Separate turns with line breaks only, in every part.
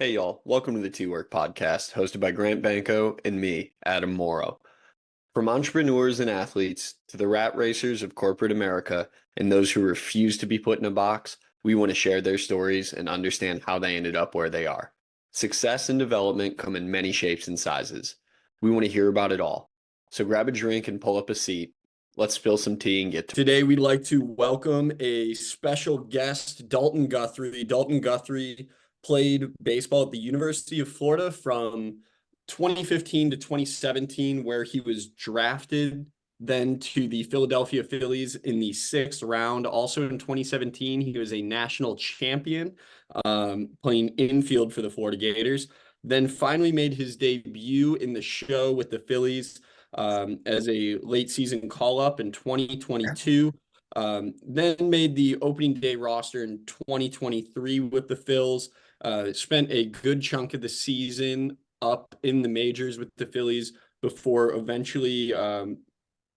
Hey y'all, welcome to the Two Work Podcast, hosted by Grant Banko and me, Adam Moreau. From entrepreneurs and athletes to the rat racers of corporate America and those who refuse to be put in a box, we want to share their stories and understand how they ended up where they are. Success and development come in many shapes and sizes. We want to hear about it all. So grab a drink and pull up a seat. Let's spill some tea and get to it. Today, we'd like to welcome a special guest, Dalton Guthrie. Dalton Guthrie played baseball at the University of Florida from 2015 to 2017, where he was drafted then to the Philadelphia Phillies in the sixth round. Also in 2017, he was a national champion, playing infield for the Florida Gators. Then finally made his debut in the show with the Phillies as a late season call-up in 2022. Then made the opening day roster in 2023 with the Phils. Spent a good chunk of the season up in the majors with the Phillies before eventually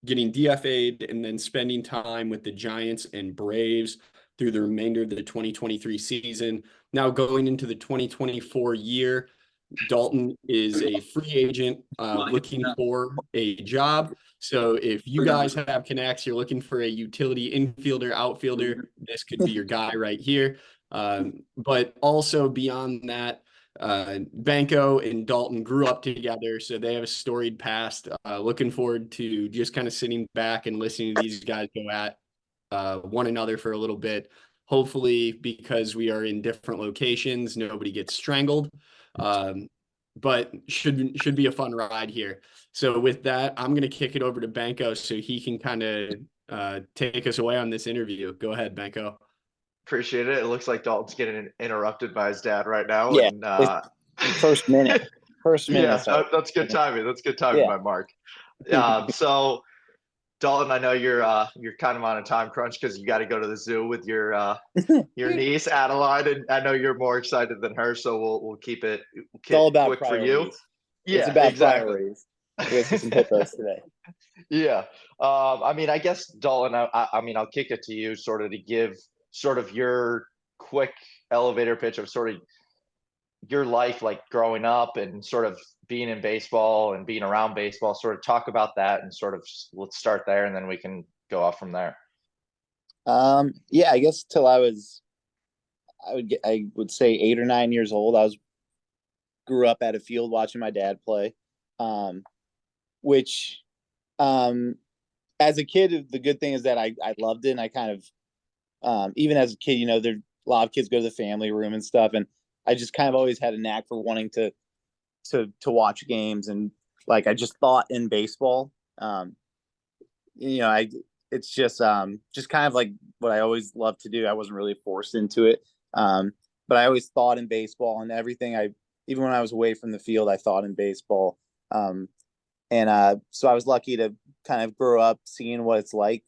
getting DFA'd and then spending time with the Giants and Braves through the remainder of the 2023 season. Now going into the 2024 year, Dalton is a free agent looking for a job. So if you guys have connects, you're looking for a utility infielder, outfielder, this could be your guy right here. But also beyond that, Banko and Dalton grew up together, so they have a storied past. Looking forward to just kind of sitting back and listening to these guys go at one another for a little bit. Hopefully, because we are in different locations, nobody gets strangled. But should be a fun ride here. So with that, I'm going to kick it over to Banko so he can kind of take us away on this interview. Go ahead, Banko.
Appreciate it. It looks like Dalton's getting interrupted by his dad right now.
Yeah,
And
first minute.
yeah,
So.
that's good timing. That's good timing by Mark. So Dalton, I know you're kind of on a time crunch because you got to go to the zoo with your niece Adeline, and I know you're more excited than her. So we'll keep it
It's all about
quick
priorities.
for you. Yeah,
it's about
exactly.
Priorities. We have some hippos today.
Yeah. I mean, I guess Dalton, I mean, I'll kick it to you sort of to give sort of your quick elevator pitch of sort of your life, like growing up and sort of being in baseball and being around baseball, sort of talk about that and sort of let's start there and then we can go off from there.
Yeah, I guess till I would say 8 or 9 years old, grew up at a field watching my dad play. Which as a kid, the good thing is that I loved it, and I kind of even as a kid, there a lot of kids go to the family room and stuff, and I just kind of always had a knack for wanting to watch games, and like I just thought in baseball, it's just kind of like what I always loved to do. I wasn't really forced into it, but I always thought in baseball, and everything even when I was away from the field, I thought in baseball. So I was lucky to kind of grow up seeing what it's like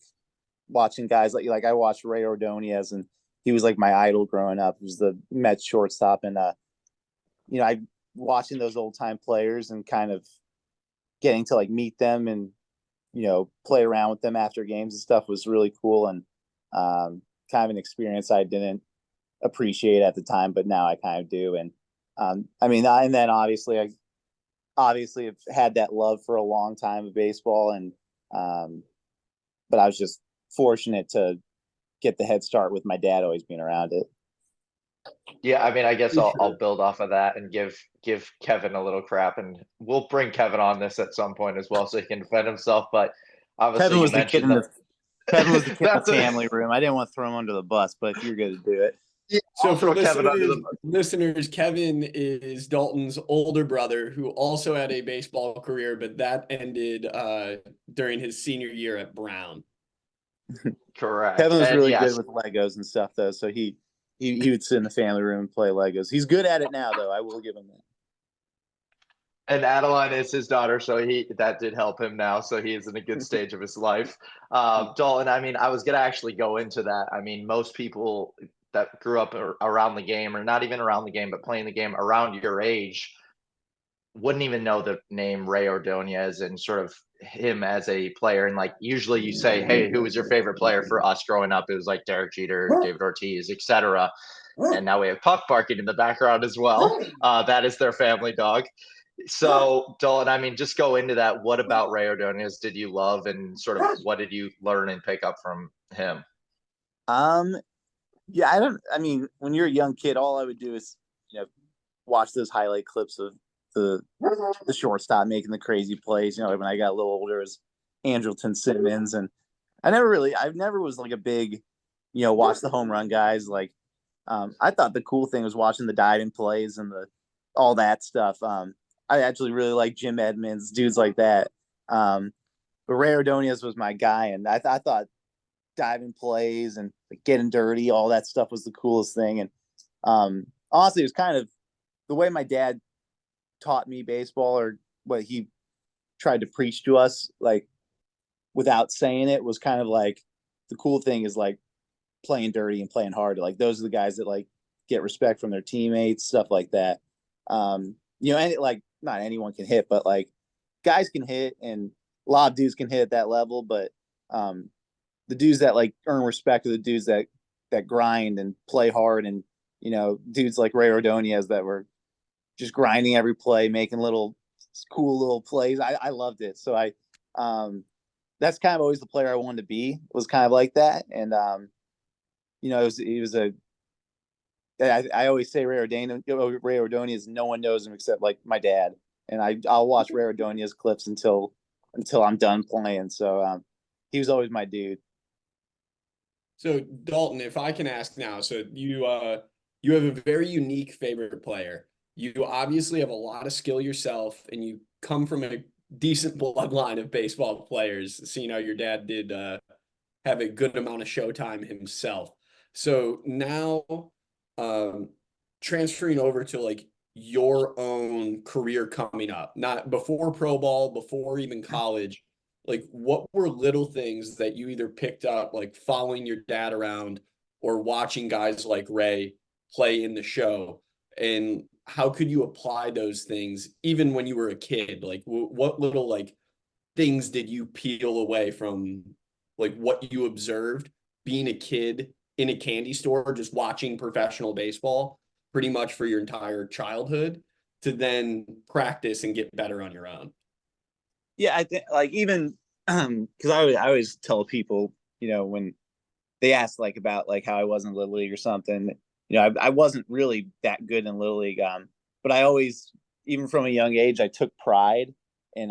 watching guys like I watched Ray Ordonez, and he was like my idol growing up. He was the Mets shortstop, and I watching those old time players and kind of getting to like meet them and play around with them after games and stuff was really cool, and kind of an experience I didn't appreciate at the time, but now I kind of do. And and then obviously have had that love for a long time of baseball, and but I was just fortunate to get the head start with my dad always being around it.
Yeah, I mean, I guess I'll build off of that and give Kevin a little crap, and we'll bring Kevin on this at some point as well so he can defend himself. But obviously,
Kevin was the kid in the family room. I didn't want to throw him under the bus, but if you're going to do it.
Yeah,
so for listeners, Kevin is Dalton's older brother who also had a baseball career, but that ended during his senior year at Brown.
Correct.
Kevin was really good with Legos and stuff, though, so he would sit in the family room and play Legos. He's good at it now, though. I will give him that.
And Adeline is his daughter, so that did help him now. So he is in a good stage of his life. Dalton, I mean, I was gonna actually go into that. I mean, most people that grew up around the game, or not even around the game, but playing the game around your age, wouldn't even know the name Ray Ordonez and sort of him as a player. And like usually you say, hey, who was your favorite player? For us growing up, it was like Derek Jeter, David Ortiz, etc. And now we have Puck barking in the background as well. That is their family dog. So, Dalton, I mean, just go into that. What about Ray Ordonez did you love, and sort of what did you learn and pick up from him?
Yeah, I mean, when you're a young kid, all I would do is, watch those highlight clips of the shortstop making the crazy plays. When I got a little older, as Andrelton Simmons, and I never was like a big, watch the home run guys. Like, I thought the cool thing was watching the dive-in plays and all that stuff. I actually really like Jim Edmonds, dudes like that. But Ray Ordonez was my guy, and I thought diving plays and like, getting dirty, all that stuff was the coolest thing. And honestly, it was kind of the way my dad taught me baseball, or what he tried to preach to us, like without saying it, was kind of like the cool thing is like playing dirty and playing hard. Like those are the guys that like get respect from their teammates, stuff like that. And like not anyone can hit, but like guys can hit, and a lot of dudes can hit at that level. But the dudes that like earn respect are the dudes that grind and play hard, and dudes like Ray Ordonez that were just grinding every play, making cool little plays. I loved it. So that's kind of always the player I wanted to be, was kind of like that. And I always say Ray Ordonez, no one knows him except like my dad, and I'll watch Ray Ordonez clips until I'm done playing. So he was always my dude.
So Dalton, if I can ask now, so you have a very unique favorite player. You obviously have a lot of skill yourself, and you come from a decent bloodline of baseball players. So your dad did have a good amount of showtime himself. So now transferring over to like your own career coming up, not before pro ball, before even college, like what were little things that you either picked up like following your dad around or watching guys like Ray play in the show, and how could you apply those things even when you were a kid? Like what little like things did you peel away from like what you observed being a kid in a candy store just watching professional baseball pretty much for your entire childhood to then practice and get better on your own?
Yeah, I think like even because I always tell people, when they ask like about like how I was in Little League or something, I wasn't really that good in Little League, but I always, even from a young age, I took pride in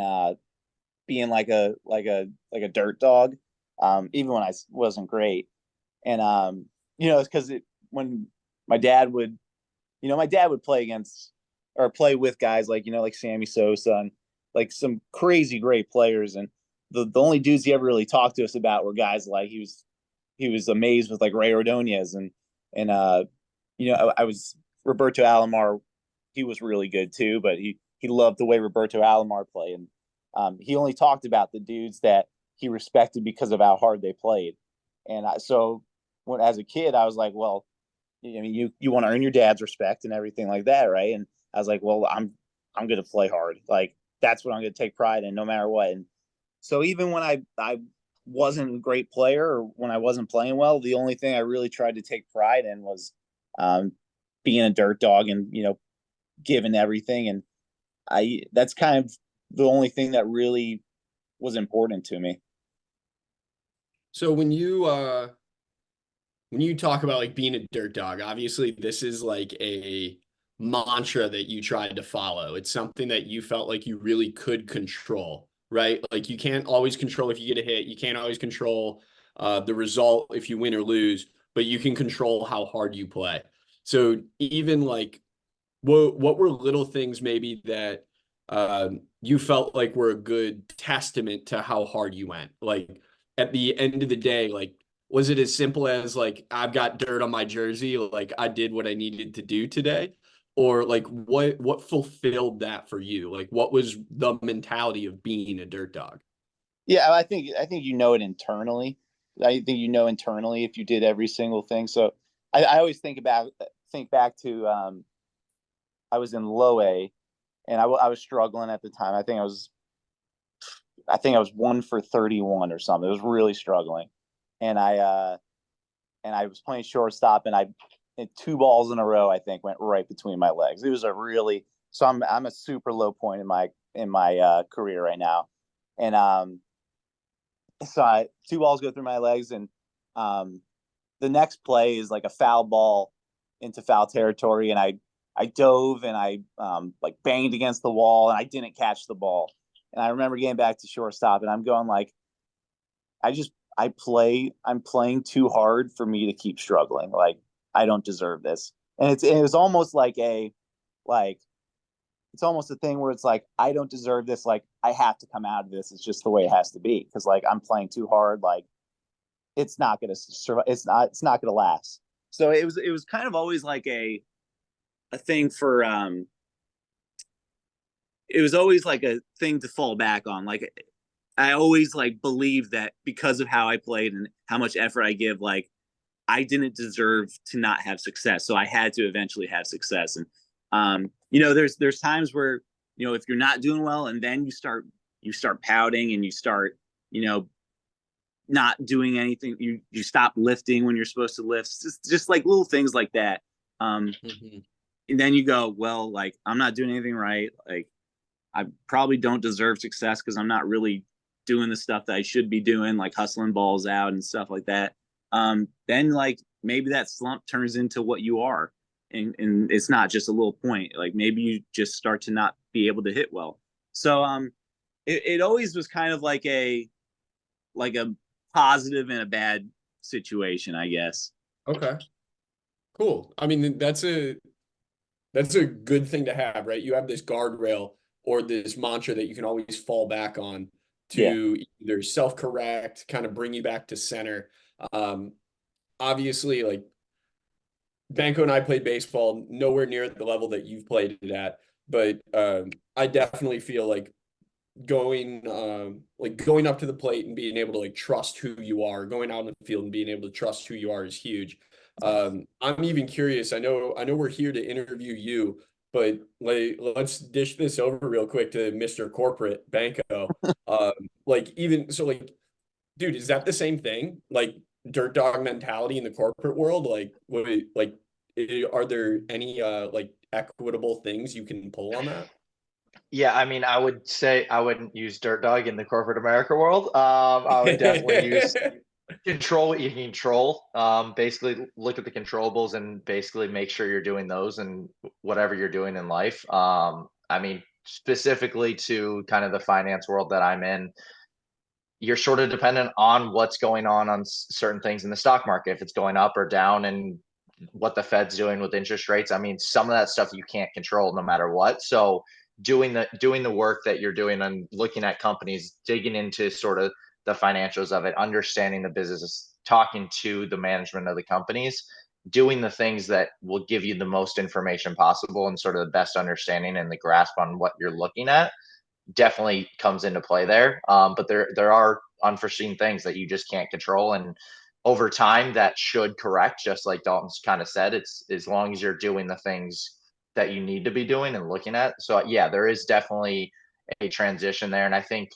being like a dirt dog, even when I wasn't great. And it's because when my dad would, play against or play with guys like like Sammy Sosa and like some crazy great players, and the only dudes he ever really talked to us about were guys like he was amazed with like Ray Ordonez and I was Roberto Alomar. He was really good too, but he loved the way Roberto Alomar played, and he only talked about the dudes that he respected because of how hard they played. And so when as a kid, I was like, well, I mean, you want to earn your dad's respect and everything like that, right? And I was like, well, I'm going to play hard. Like that's what I'm going to take pride in, no matter what. And so even when I wasn't a great player, or when I wasn't playing well, the only thing I really tried to take pride in was being a dirt dog and giving everything. And that's kind of the only thing that really was important to me.
So when you talk about like being a dirt dog, obviously this is like a mantra that you tried to follow. It's something that you felt like you really could control, right? Like you can't always control if you get a hit. You can't always control the result if you win or lose, but you can control how hard you play. So even like what were little things maybe that you felt like were a good testament to how hard you went? Like at the end of the day, like was it as simple as like I've got dirt on my jersey, like I did what I needed to do today? Or like what fulfilled that for you? Like what was the mentality of being a dirt dog?
Yeah, I think it internally. I think internally if you did every single thing. So I always think back to I was in low A, and I was struggling at the time. I think I was 1 for 31 or something. It was really struggling, and I was playing shortstop, and and 2 balls in a row, I think, went right between my legs. It was so I'm a super low point in my career right now. And so 2 balls go through my legs, and the next play is like a foul ball into foul territory, and I dove and I like banged against the wall, and I didn't catch the ball. And I remember getting back to shortstop, and I'm going like, I'm playing too hard for me to keep struggling. Like, I don't deserve this. And it was almost like it's almost a thing where it's like, I don't deserve this. Like, I have to come out of this. It's just the way it has to be. Cause like, I'm playing too hard. Like, it's not going to survive. It's not going to last. So it was kind of always like a thing for, it was always like a thing to fall back on. Like, I always like believed that because of how I played and how much effort I give, like, I didn't deserve to not have success. So I had to eventually have success. And, there's times where, if you're not doing well and then you start pouting and you start, not doing anything, you stop lifting when you're supposed to lift, just like little things like that. And then you go, well, like, I'm not doing anything right. Like, I probably don't deserve success because I'm not really doing the stuff that I should be doing, like hustling balls out and stuff like that. Then like maybe that slump turns into what you are. And it's not just a little point. Like, maybe you just start to not be able to hit well. So it always was kind of like a positive and a bad situation, I guess.
Okay. Cool. I mean, that's a good thing to have, right? You have this guardrail or this mantra that you can always fall back on to either self-correct, kind of bring you back to center. Obviously, like, Banko and I played baseball nowhere near at the level that you've played it at, but I definitely feel like going up to the plate and being able to like trust who you are, going out in the field and being able to trust who you are is huge. I'm even curious. I know we're here to interview you, but like, let's dish this over real quick to Mr. Corporate Banko. Like, dude, is that the same thing? Like, dirt dog mentality in the corporate world? Like, are there any like equitable things you can pull on that?
Yeah, I mean, I would say I wouldn't use dirt dog in the corporate America world. I would definitely use control what you can control. Basically, look at the controllables and basically make sure you're doing those and whatever you're doing in life. I mean, specifically to kind of the finance world that I'm in, you're sort of dependent on what's going on certain things in the stock market, if it's going up or down, and what the Fed's doing with interest rates. I mean, some of that stuff you can't control no matter what. So doing the work that you're doing and looking at companies, digging into sort of the financials of it, understanding the business, talking to the management of the companies, doing the things that will give you the most information possible and sort of the best understanding and the grasp on what you're looking at definitely comes into play there. But there are unforeseen things that you just can't control, and over time that should correct. Just like Dalton's kind of said, it's as long as you're doing the things that you need to be doing and looking at. So yeah, there is definitely a transition there, and I think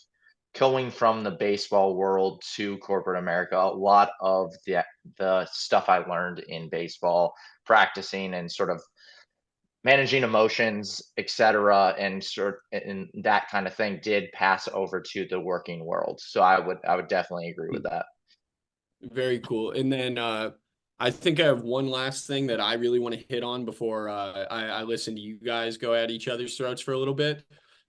going from the baseball world to corporate America, a lot of the stuff I learned in baseball, practicing and sort of managing emotions, etc., and that kind of thing did pass over to the working world. So I would definitely agree with that.
Very cool. And then I think I have one last thing that I really want to hit on before I listen to you guys go at each other's throats for a little bit.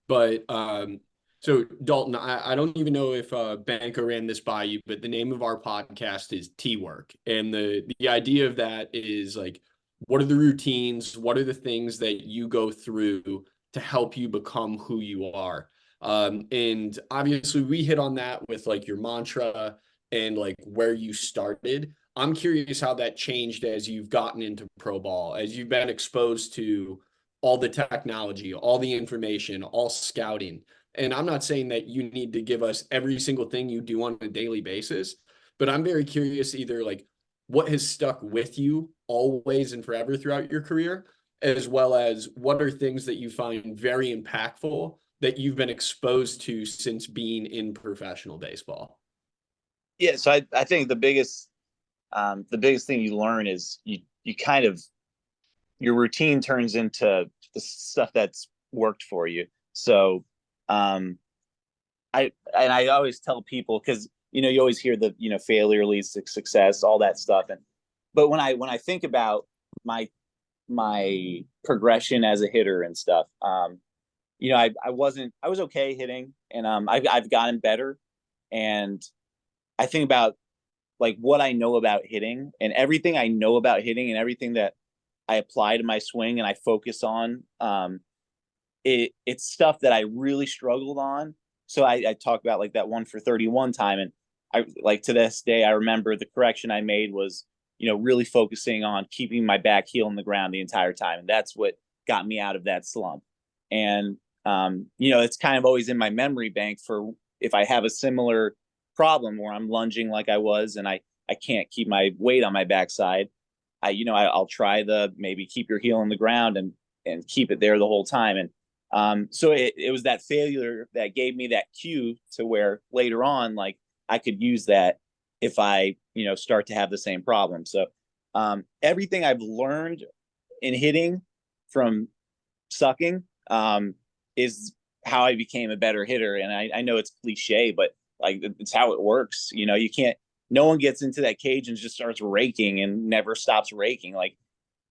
But so Dalton, I don't even know if Banko ran this by you, but the name of our podcast is T-Work. And the idea of that is like, what are the routines? What are the things that you go through to help you become who you are? And obviously we hit on that with like your mantra and like where you started. I'm curious how that changed as you've gotten into pro ball, as you've been exposed to all the technology, all the information, all scouting. And I'm not saying that you need to give us every single thing you do on a daily basis, but I'm very curious either like what has stuck with you always and forever throughout your career, as well as what are things that you find very impactful that you've been exposed to since being in professional baseball.
Yeah, so I think the biggest thing you learn is you kind of, your routine turns into the stuff that's worked for you. So, I always tell people, because you always hear the failure leads to success, all that stuff, but when I think about my progression as a hitter and stuff, I was okay hitting, and I've gotten better, and I think about like what I know about hitting, and everything I know about hitting and everything that I apply to my swing and I focus on. It's stuff that I really struggled on. So I talk about like that 1 for 31 time, and I like to this day I remember the correction I made was really focusing on keeping my back heel in the ground the entire time, and that's what got me out of that slump. And it's kind of always in my memory bank for if I have a similar problem where I'm lunging like I was and I can't keep my weight on my backside. I'll try the maybe keep your heel on the ground and keep it there the whole time. And so it was that failure that gave me that cue to where later on, like I could use that if I, start to have the same problem. So everything I've learned in hitting from sucking is how I became a better hitter. And I know it's cliche, but like it's how it works. You can't, no one gets into that cage and just starts raking and never stops raking. Like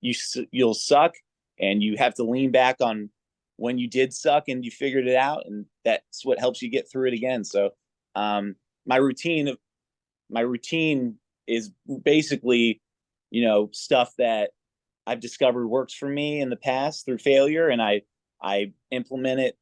you'll suck and you have to lean back on when you did suck and you figured it out. And that's what helps you get through it again. So my routine is basically, stuff that I've discovered works for me in the past through failure. And I implement it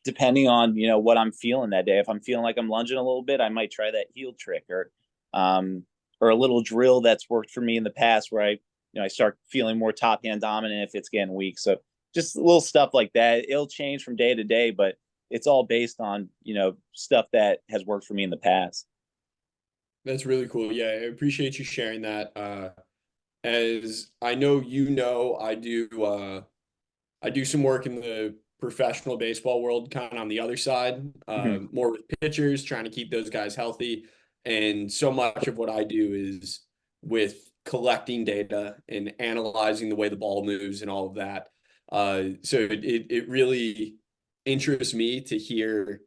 depending on what I'm feeling that day. If I'm feeling like I'm lunging a little bit, I might try that heel trick or a little drill that's worked for me in the past where I start feeling more top hand dominant if it's getting weak. So just little stuff like that. It'll change from day to day, but it's all based on stuff that has worked for me in the past.
That's really cool. Yeah, I appreciate you sharing that. As I know, I do some work in the professional baseball world, kind of on the other side, more with pitchers, trying to keep those guys healthy. And so much of what I do is with collecting data and analyzing the way the ball moves and all of that. So it really interests me to hear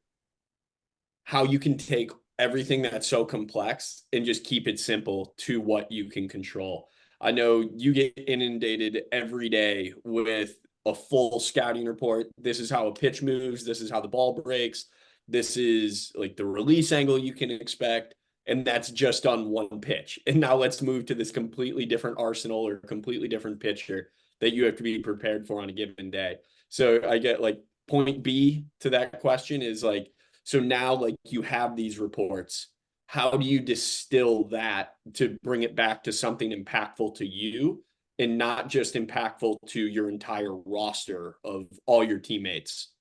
how you can take everything that's so complex and just keep it simple to what you can control. I know you get inundated every day with a full scouting report. This is how a pitch moves. This is how the ball breaks. This is like the release angle you can expect. And that's just on one pitch. And now let's move to this completely different arsenal or completely different pitcher that you have to be prepared for on a given day. So I get like point B to that question is like, so now like you have these reports. How do you distill that to bring it back to something impactful to you and not just impactful to your entire roster of all your teammates?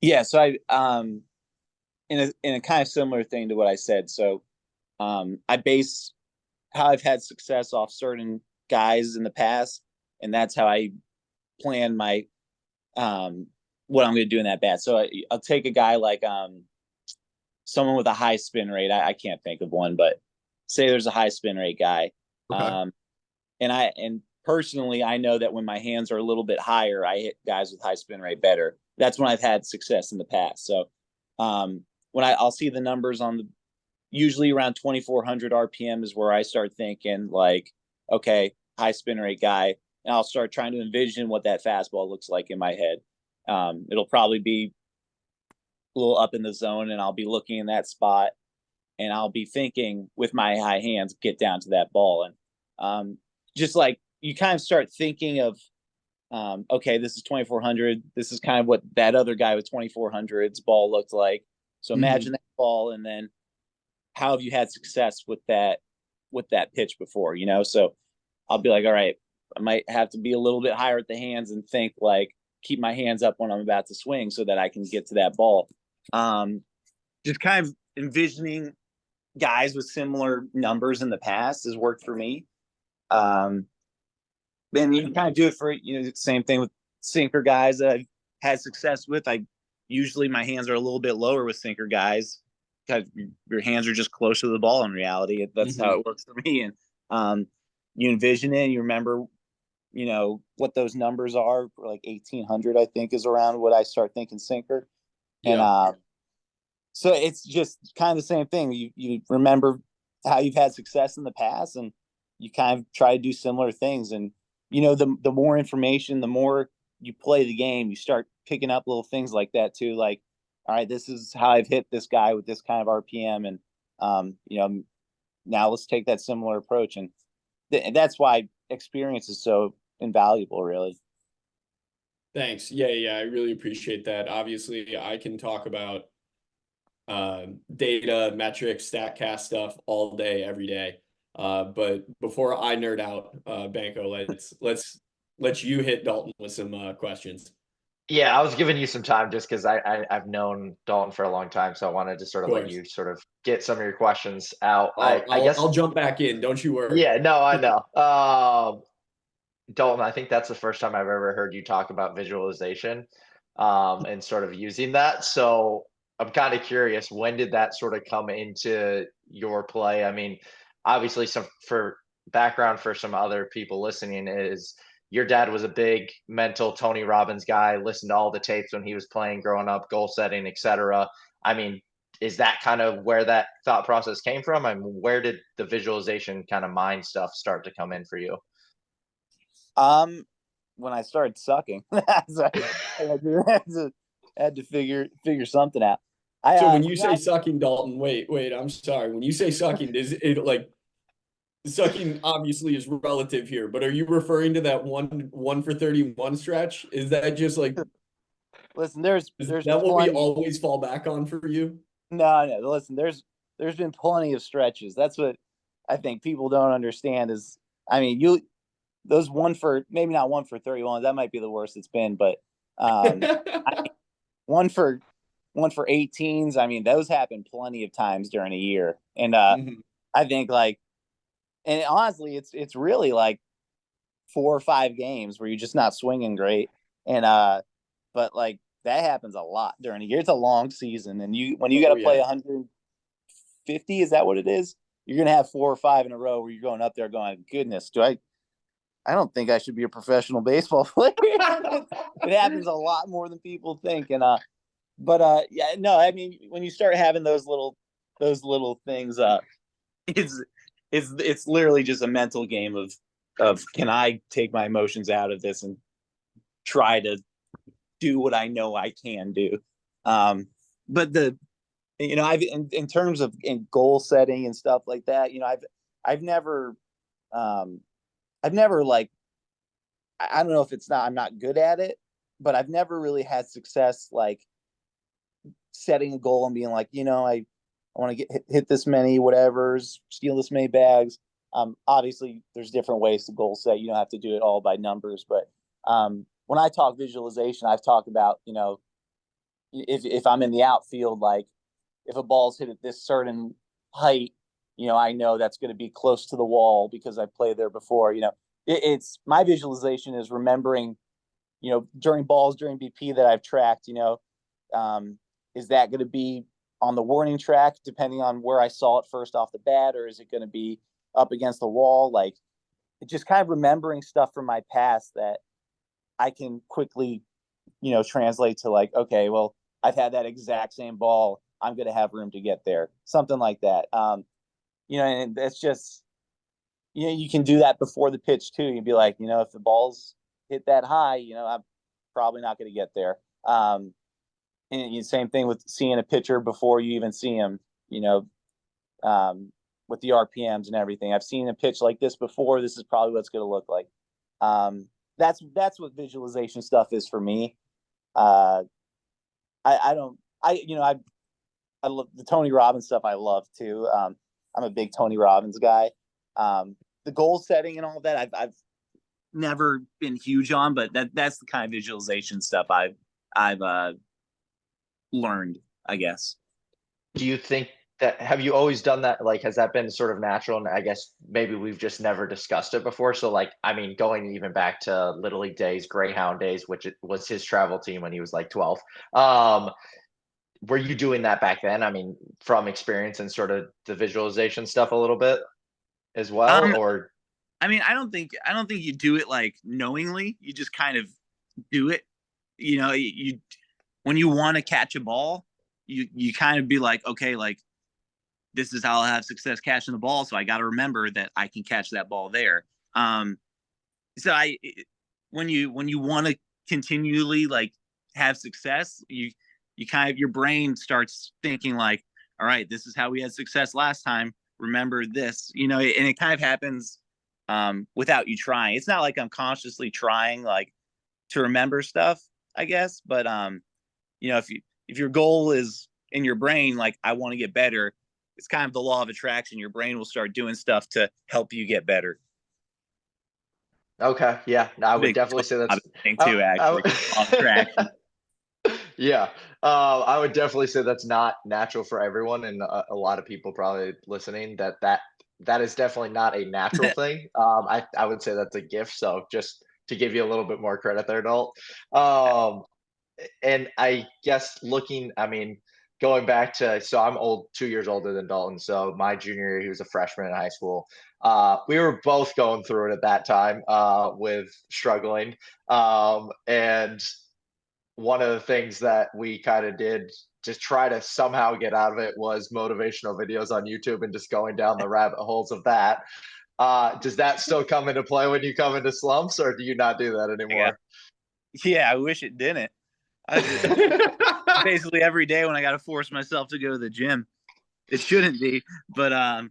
Yeah, so in a kind of similar thing to what I said. So I base how I've had success off certain guys in the past, and that's how I plan my what I'm going to do in that bat. So I'll take a guy like someone with a high spin rate. I can't think of one, but say there's a high spin rate guy.
Okay.
And personally, I know that when my hands are a little bit higher, I hit guys with high spin rate better. That's when I've had success in the past. So when I'll see the numbers on usually around 2,400 RPM is where I start thinking like, okay, high spin rate guy. And I'll start trying to envision what that fastball looks like in my head. It'll probably be a little up in the zone, and I'll be looking in that spot, and I'll be thinking with my high hands, get down to that ball. And just like you kind of start thinking of, okay, this is 2,400. This is kind of what that other guy with 2,400's ball looked like. So imagine that ball, and then how have you had success with that pitch before? So I'll be like, all right, I might have to be a little bit higher at the hands and think like, keep my hands up when I'm about to swing so that I can get to that ball. Just kind of envisioning guys with similar numbers in the past has worked for me. Then you can kind of do it for, the same thing with sinker guys that I've had success with. Usually my hands are a little bit lower with sinker guys because your hands are just closer to the ball in reality. That's how it works for me. And you envision it, and you remember, what those numbers are. Like 1800, I think, is around what I start thinking sinker. And
Yeah.
so it's just kind of the same thing. You remember how you've had success in the past, and you kind of try to do similar things. And the more information, the more you play the game, you start picking up little things like that too. Like, all right, this is how I've hit this guy with this kind of RPM, and now let's take that similar approach. And that's why experience is so invaluable, really.
Thanks. Yeah, I really appreciate that. Obviously, I can talk about data, metrics, StatCast stuff all day, every day. But before I nerd out, Banko, let's let you hit Dalton with some questions.
Yeah, I was giving you some time just because I've known Dalton for a long time, so I wanted to sort
Of
of let
course.
you sort of get some of your questions out. I guess
I'll jump back in. Don't you worry.
yeah, no, I know. Dalton, I think that's the first time I've ever heard you talk about visualization, and sort of using that. So I'm kind of curious, when did that sort of come into your play? I mean, obviously, some for background for some other people listening is your dad was a big mental Tony Robbins guy, listened to all the tapes when he was playing growing up, goal setting, etc. I mean, is that kind of where that thought process came from? I mean, where did the visualization kind of mind stuff start to come in for you?
When I started sucking, so I had to figure something out.
So when you say sucking, Dalton, wait, I'm sorry. When you say sucking, is it like sucking obviously is relative here, but are you referring to that one for 31 stretch? Is that just like,
listen,
is
there's
that what we
plenty.
always fall back on for you?
No, listen, there's been plenty of stretches. That's what I think people don't understand is, I mean, those maybe not 1 for 31, that might be the worst it's been, but I, one for 18s, I mean, those happen plenty of times during a year. And
Mhm.
I think, like, and honestly, it's really like 4 or 5 games where you're just not swinging great. And but like that happens a lot during a year. It's a long season, and when you got
Oh
to play
yeah.
150, is that what it is? You're gonna have 4 or 5 in a row where you're going up there going, goodness, I don't think I should be a professional baseball player. It happens a lot more than people think. And yeah, no, I mean, when you start having those little things, it's it's literally just a mental game of can I take my emotions out of this and try to do what I know I can do. But I've in terms of in goal setting and stuff like that, I've never um I've never like I don't know if I'm not good at it, but I've never really had success like setting a goal and being like, I want to hit this many whatever's, steal this many bags. Obviously, there's different ways to goal set. You don't have to do it all by numbers, but when I talk visualization, I've talked about, if I'm in the outfield, like if a ball's hit at this certain height, I know that's going to be close to the wall because I played there before. It's my visualization is remembering, during BP that I've tracked, is that going to be on the warning track, depending on where I saw it first off the bat, or is it going to be up against the wall? Like, just kind of remembering stuff from my past that I can quickly, translate to like, okay, well, I've had that exact same ball. I'm going to have room to get there. Something like that. And that's just, you can do that before the pitch too. You'd be like, if the ball's hit that high, I'm probably not going to get there. And same thing with seeing a pitcher before you even see him, with the RPMs and everything. I've seen a pitch like this before. This is probably what it's going to look like. That's what visualization stuff is for me. I don't, I love the Tony Robbins stuff. I love too. I'm a big Tony Robbins guy. The goal setting and all that, I've never been huge on, but that's the kind of visualization stuff I've learned, I guess.
Do you think that have you always done that? Like, has that been sort of natural? And I guess maybe we've just never discussed it before. So, like, I mean, going even back to Little League days, Greyhound days, which it was his travel team when he was like 12. Were you doing that back then? I mean, from experience and sort of the visualization stuff a little bit as well, or
I mean, I don't think you do it like knowingly. You just kind of do it. You know, you when you want to catch a ball, you kind of be like, okay, like this is how I'll have success catching the ball. So I got to remember that I can catch that ball there. Um, so when you want to continually like have success, you kind of your brain starts thinking like, all right, this is how we had success last time. Remember this, you know, and it kind of happens without you trying. It's not like I'm consciously trying like to remember stuff, I guess, but you know, if your goal is in your brain, like I want to get better, it's kind of the law of attraction. Your brain will start doing stuff to help you get better.
Okay, yeah, I would
Big
definitely say that's
thing
I,
too, actually. Law of attraction.
yeah, I would definitely say that's not natural for everyone, and a lot of people probably listening that is definitely not a natural thing. I would say that's a gift. So just to give you a little bit more credit there, Dalt. Um, and I guess I mean, going back to, so I'm 2 years older than Dalton. So my junior year, he was a freshman in high school. We were both going through it at that time with struggling. And one of the things that we kind of did to try to somehow get out of it was motivational videos on YouTube and just going down the rabbit holes of that. Does that still come into play when you come into slumps, or do you not do that anymore?
Yeah, I wish it didn't. Basically every day when I got to force myself to go to the gym. It shouldn't be, but I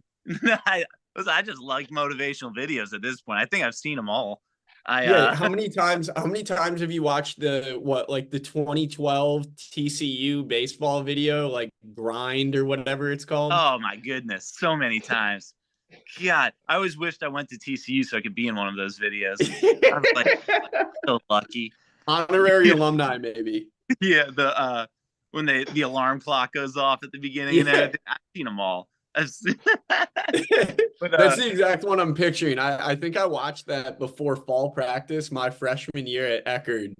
just like motivational videos at this point. I think I've seen them all.
How many times have you watched the 2012 TCU baseball video, like Grind or whatever it's called?
Oh my goodness, so many times. God, I always wished I went to TCU so I could be in one of those videos. I was like so lucky.
Honorary alumni, maybe.
Yeah, when the alarm clock goes off at the beginning and everything. I've seen them all.
But, that's the exact one I'm picturing. I think I watched that before fall practice my freshman year at Eckerd.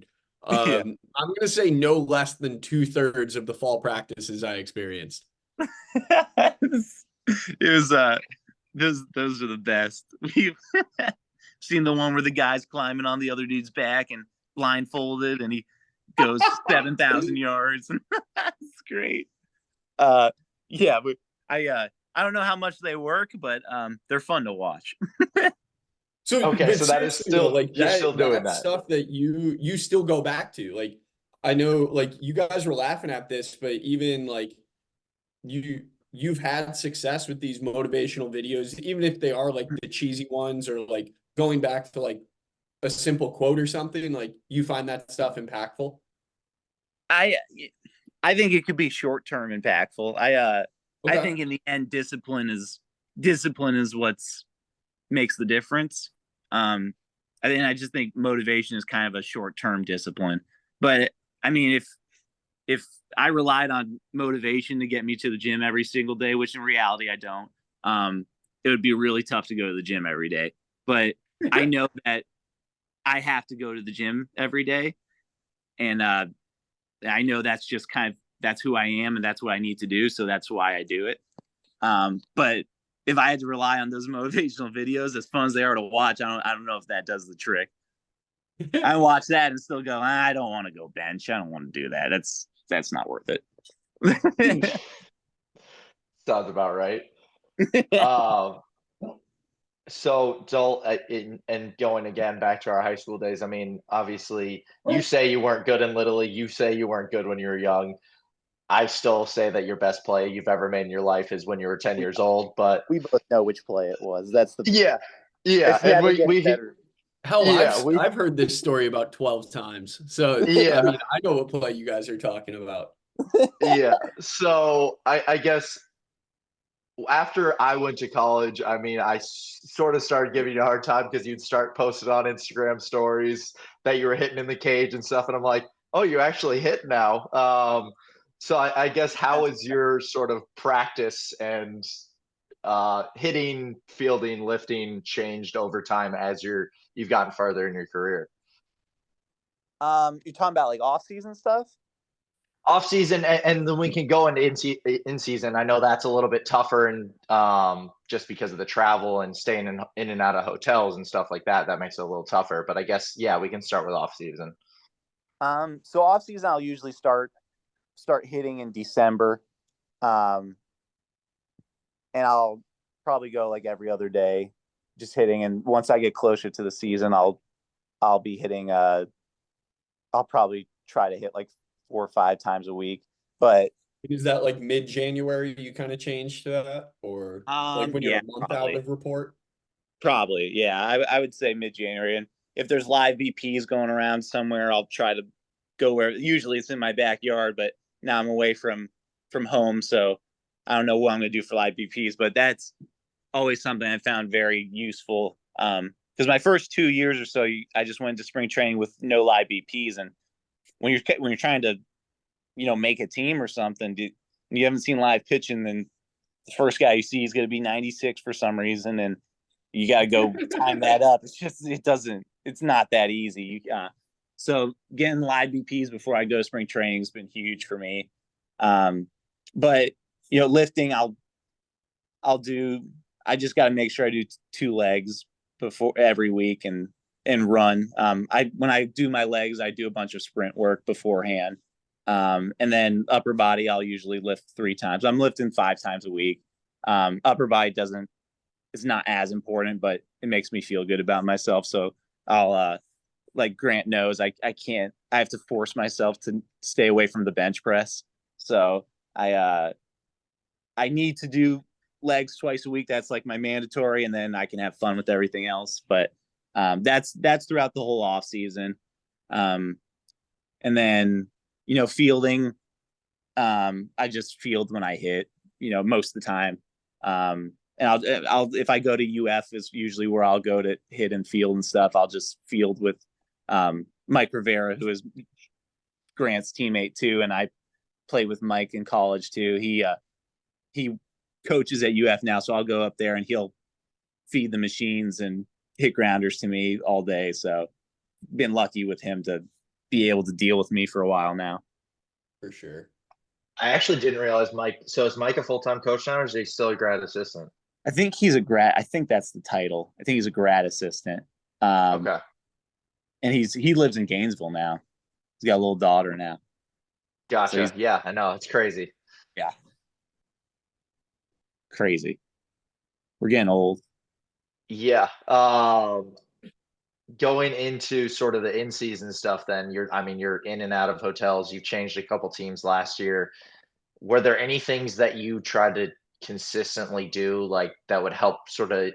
Yeah.
I'm gonna say no less than 2/3 of the fall practices I experienced.
It was those are the best. We've seen the one where the guy's climbing on the other dude's back and blindfolded and he goes 7,000 yards. That's great. Yeah, but I don't know how much they work, but they're fun to watch.
So
okay, so that is still
like
you're still doing
that
that
stuff that you still go back to. Like I know like you guys were laughing at this, but even like you've had success with these motivational videos, even if they are like the cheesy ones or like going back to like a simple quote or something, like you find that stuff impactful.
I think it could be short term impactful. I think in the end discipline is what's makes the difference. I just think motivation is kind of a short term discipline. But I mean, if I relied on motivation to get me to the gym every single day, which in reality I don't, it would be really tough to go to the gym every day. But I know that I have to go to the gym every day, and I know that's just that's who I am and that's what I need to do. So that's why I do it. But if I had to rely on those motivational videos, as fun as they are to watch, I don't know if that does the trick. I watch that and still go, I don't want to go bench. I don't want to do that. That's not worth it.
sounds about right. So Joel, and going again back to our high school days, I mean, obviously you say you weren't good in Little League, you say you weren't good when you were young. I still say that your best play you've ever made in your life is when you were 10 years old, but
We both know which play it was. That's the
yeah,
It's
and
never getting
we
better.
Hell,
yeah,
I've heard this story about 12 times. So
yeah,
I mean, I know what play you guys are talking about.
yeah. So I guess after I went to college, I mean, sort of started giving you a hard time because you'd start posting on Instagram stories that you were hitting in the cage and stuff, and I'm like, oh, you actually hit now. So I guess how is your sort of practice and hitting, fielding, lifting changed over time as you've gotten further in your career?
You're talking about like off season stuff?
off season, and then we can go into in season. I know that's a little bit tougher, and just because of the travel and staying in and out of hotels and stuff like that, that makes it a little tougher. But I guess we can start with off season.
So off season, I'll usually start hitting in December, and I'll probably go like every other day, just hitting. And once I get closer to the season, I'll be hitting. I'll probably try to hit like 4 or 5 times a week. But
is that like mid-January you kind of change to that, or like when you're a month out of report?
Probably, yeah. I would say mid-January, and if there's live VPs going around somewhere, I'll try to go where. Usually it's in my backyard, but now I'm away from home, so I don't know what I'm going to do for live VPs. But that's always something I found very useful. Because my first 2 years or so, I just went to spring training with no live VPs, and when you're trying to, make a team or something, you haven't seen live pitching, then the first guy you see is going to be 96 for some reason, and you got to go time that up. It's not that easy. So getting live BPs before I go to spring training has been huge for me. But lifting, I just got to make sure I do 2 legs before every week and run. When I do my legs, I do a bunch of sprint work beforehand. And then upper body, I'll usually lift 3 times. I'm lifting 5 times a week. Upper body it's not as important, but it makes me feel good about myself. So I'll, like Grant knows, I have to force myself to stay away from the bench press. So I need to do legs twice a week. That's like my mandatory, and then I can have fun with everything else. But that's throughout the whole off season. And then, fielding, I just field when I hit, most of the time. And I'll if I go to UF is usually where I'll go to hit and field and stuff. I'll just field with Mike Rivera, who is Grant's teammate too, and I played with Mike in college too. He coaches at UF now, so I'll go up there and he'll feed the machines and hit grounders to me all day. So been lucky with him to be able to deal with me for a while now.
For sure.
I actually didn't realize Mike. So is Mike a full-time coach now, or is he still a grad assistant?
I think he's a grad. I think that's the title. I think he's a grad assistant.
Okay.
And he lives in Gainesville now. He's got a little daughter now.
Gotcha. So yeah, I know. It's crazy.
Yeah. Crazy. We're getting old.
Yeah. Going into sort of the in-season stuff, then you're in and out of hotels. You've changed a couple teams last year. Were there any things that you tried to consistently do, like that would help sort of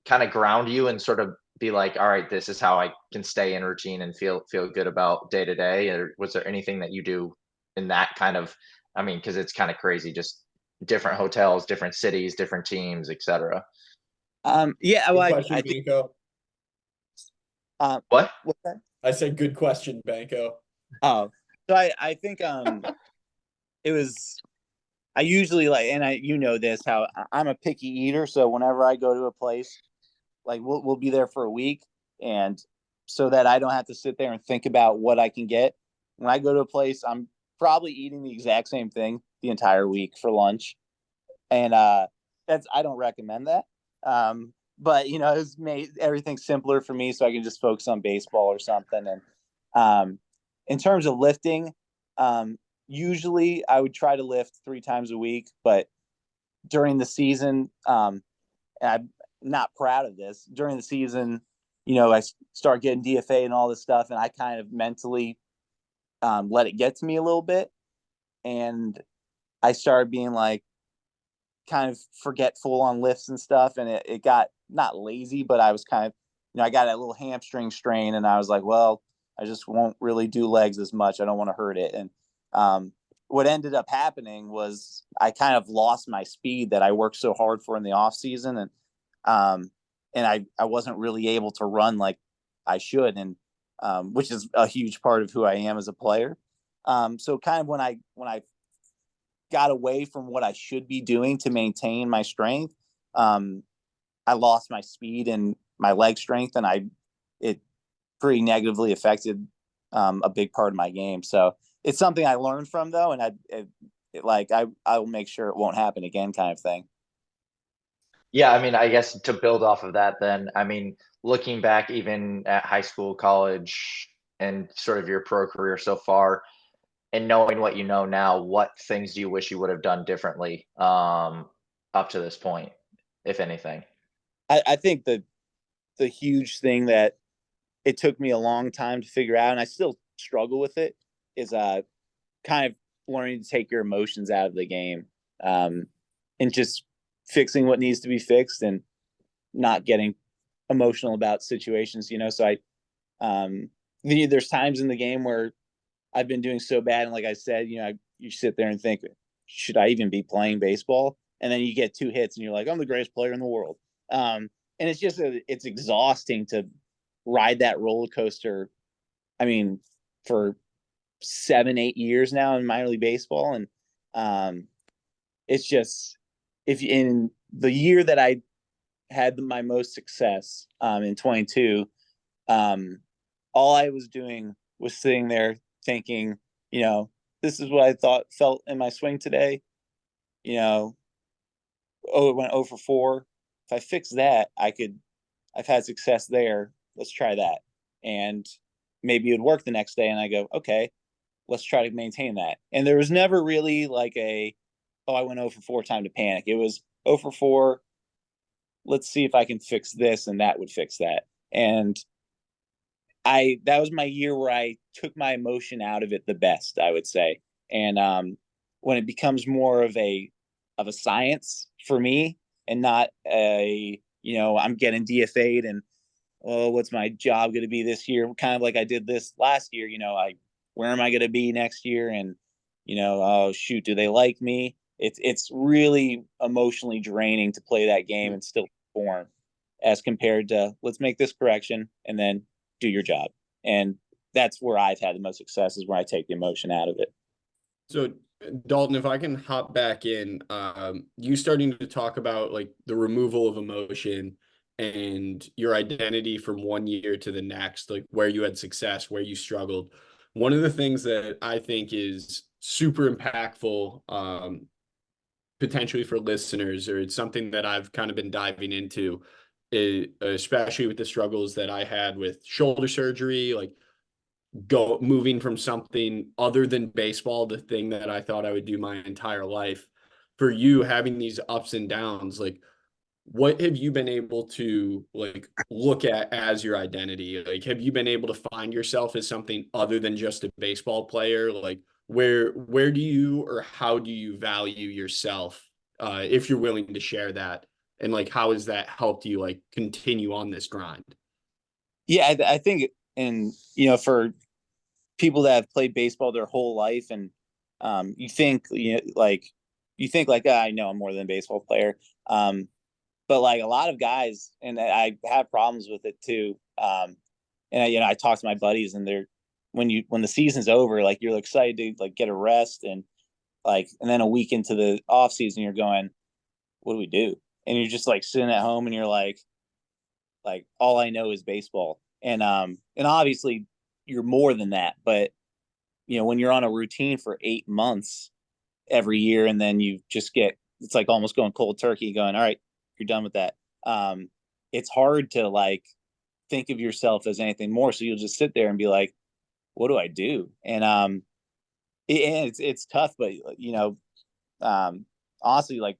kind of ground you and sort of be like, all right, this is how I can stay in routine and feel good about day to day? Or was there anything that you do in that kind of, because it's kind of crazy, just different hotels, different cities, different teams, etc.
Yeah, well,
I think
What?
What's that?
I said good question, Banko.
Oh, so I think it was. I usually this, how I'm a picky eater. So whenever I go to a place, like we'll be there for a week, and so that I don't have to sit there and think about what I can get. When I go to a place, I'm probably eating the exact same thing the entire week for lunch, and I don't recommend that. But it's made everything simpler for me, so I can just focus on baseball or something. And in terms of lifting, usually I would try to lift 3 times a week, but during the season, and I'm not proud of this. During the season, I start getting DFA and all this stuff, and I kind of mentally let it get to me a little bit, and I started being like kind of forgetful on lifts and stuff, and it got not lazy, but I was kind of, I got a little hamstring strain, and I was like, well, I just won't really do legs as much. I don't want to hurt it. And what ended up happening was I kind of lost my speed that I worked so hard for in the off season. And I wasn't really able to run like I should. And which is a huge part of who I am as a player. So kind of when I got away from what I should be doing to maintain my strength, I lost my speed and my leg strength, and it pretty negatively affected a big part of my game. So
it's something I learned from though, and I will make sure it won't happen again, kind of thing.
Yeah, I mean, I guess to build off of that, then, I mean, looking back even at high school, college, and sort of your pro career so far, and knowing what you know now, what things do you wish you would have done differently up to this point, if anything?
I think the huge thing that it took me a long time to figure out, and I still struggle with it, is kind of learning to take your emotions out of the game, and just fixing what needs to be fixed and not getting emotional about situations. So there's times in the game where I've been doing so bad, and like I said, you sit there and think, should I even be playing baseball? And then you get 2 hits, and you're like, I'm the greatest player in the world. And it's just it's exhausting to ride that roller coaster. I mean, for 7-8 years now in minor league baseball, and it's just, if in the year that I had my most success, in 22, all I was doing was sitting there thinking, this is what I felt in my swing today. It went 0 for 4. If I fix that, I've had success there. Let's try that. And maybe it'd work the next day. And I go, okay, let's try to maintain that. And there was never really like I went 0 for 4 time to panic. It was 0 for 4. Let's see if I can fix this, and that would fix that. And that was my year where I took my emotion out of it the best, I would say. And when it becomes more of a science for me, and not I'm getting DFA'd and, oh, what's my job going to be this year? Kind of like I did this last year. Where am I going to be next year? And oh shoot, do they like me? It's really emotionally draining to play that game and still perform, as compared to, let's make this correction and then do your job. And that's where I've had the most success, is where I take the emotion out of it.
So Dalton, if I can hop back in, you starting to talk about like the removal of emotion and your identity from one year to the next, like where you had success, where you struggled. One of the things that I think is super impactful, potentially for listeners, or it's something that I've kind of been diving into, especially with the struggles that I had with shoulder surgery, like moving from something other than baseball, the thing that I thought I would do my entire life. For you, having these ups and downs, like what have you been able to like look at as your identity? Like, have you been able to find yourself as something other than just a baseball player? Like where do you, or how do you value yourself, if you're willing to share that? And like, how has that helped you like continue on this grind?
Yeah, I think, and for people that have played baseball their whole life, and you think I know I'm more than a baseball player, but like a lot of guys, and I have problems with it too. And I talk to my buddies, and they're, when the season's over, like you're excited to like get a rest, and then a week into the off season, you're going, what do we do? And you're just like sitting at home, and you're like all I know is baseball. And obviously you're more than that, but when you're on a routine for 8 months every year, and then you just it's like almost going cold turkey, going, all right, you're done with that. It's hard to like think of yourself as anything more. So you'll just sit there and be like, what do I do? And it's tough, but honestly, like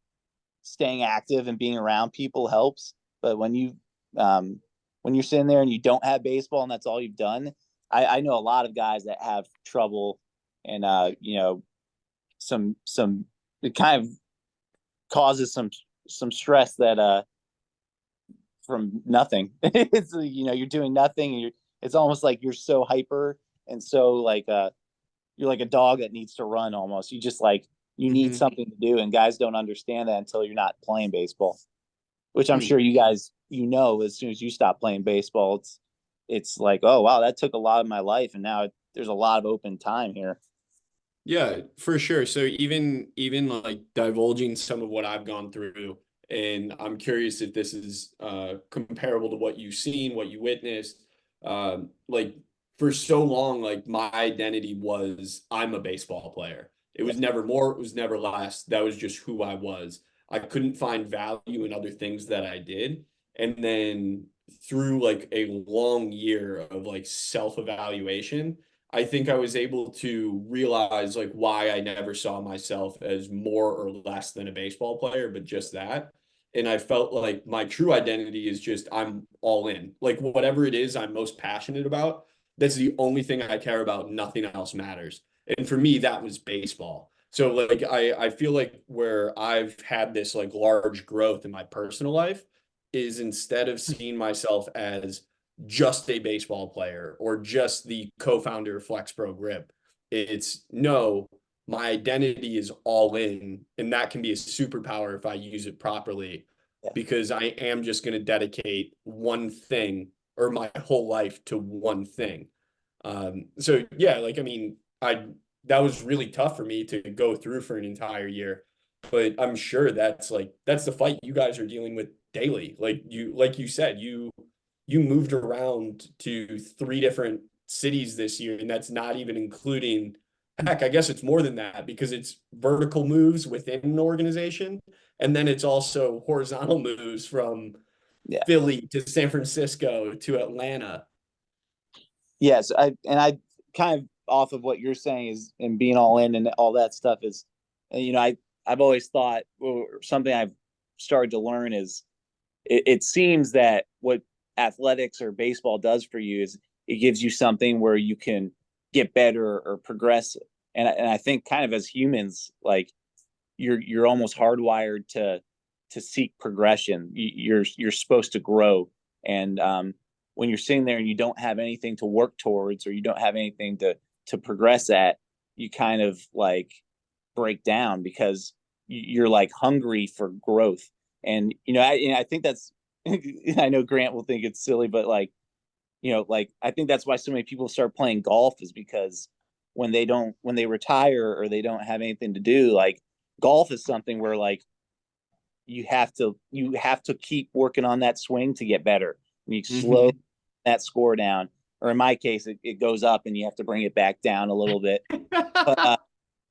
staying active and being around people helps. But when you're sitting there and you don't have baseball and that's all you've done, I know a lot of guys that have trouble, and some it kind of causes some stress that from nothing. It's you're doing nothing, and it's almost like you're so hyper, and so like you're like a dog that needs to run almost. You just like you need something to do, and guys don't understand that until you're not playing baseball, which I'm sure you guys, as soon as you stop playing baseball, it's like, oh wow, that took a lot of my life, and now there's a lot of open time here.
Yeah, for sure. So even like divulging some of what I've gone through, and I'm curious if this is comparable to what you've seen, what you witnessed. Like for so long, like my identity was I'm a baseball player. It was never more, it was never less. That was just who I was. I couldn't find value in other things that I did. And then through like a long year of like self-evaluation, I think I was able to realize like why I never saw myself as more or less than a baseball player, but just that. And I felt like my true identity is just I'm all in. Like whatever it is I'm most passionate about, that's the only thing I care about. Nothing else matters. And for me, that was baseball. So like I feel like where I've had this like large growth in my personal life is instead of seeing myself as just a baseball player or just the co-founder of Flex Pro Grip, it's no, my identity is all in, and that can be a superpower if I use it properly, because I am just going to dedicate one thing or my whole life to one thing. So yeah, like I mean, I that was really tough for me to go through for an entire year, but I'm sure that's the fight you guys are dealing with daily. Like you said, you moved around to 3 different cities this year, and that's not even including, heck, I guess it's more than that because it's vertical moves within an organization, and then it's also horizontal moves from Philly to San Francisco to Atlanta.
Yes, I kind of off of what you're saying is and being all in and all that stuff is, I've always thought, or something I've started to learn is it seems that what athletics or baseball does for you is it gives you something where you can get better or progress. And I think kind of as humans, like you're almost hardwired to seek progression. You're supposed to grow. And when you're sitting there and you don't have anything to work towards, or you don't have anything to progress at, you kind of like break down because you're like hungry for growth. And I think that's I know Grant will think it's silly, but like I think that's why so many people start playing golf is because when they retire or they don't have anything to do, like golf is something where like you have to keep working on that swing to get better. And you slow that score down, or in my case, it goes up and you have to bring it back down a little bit.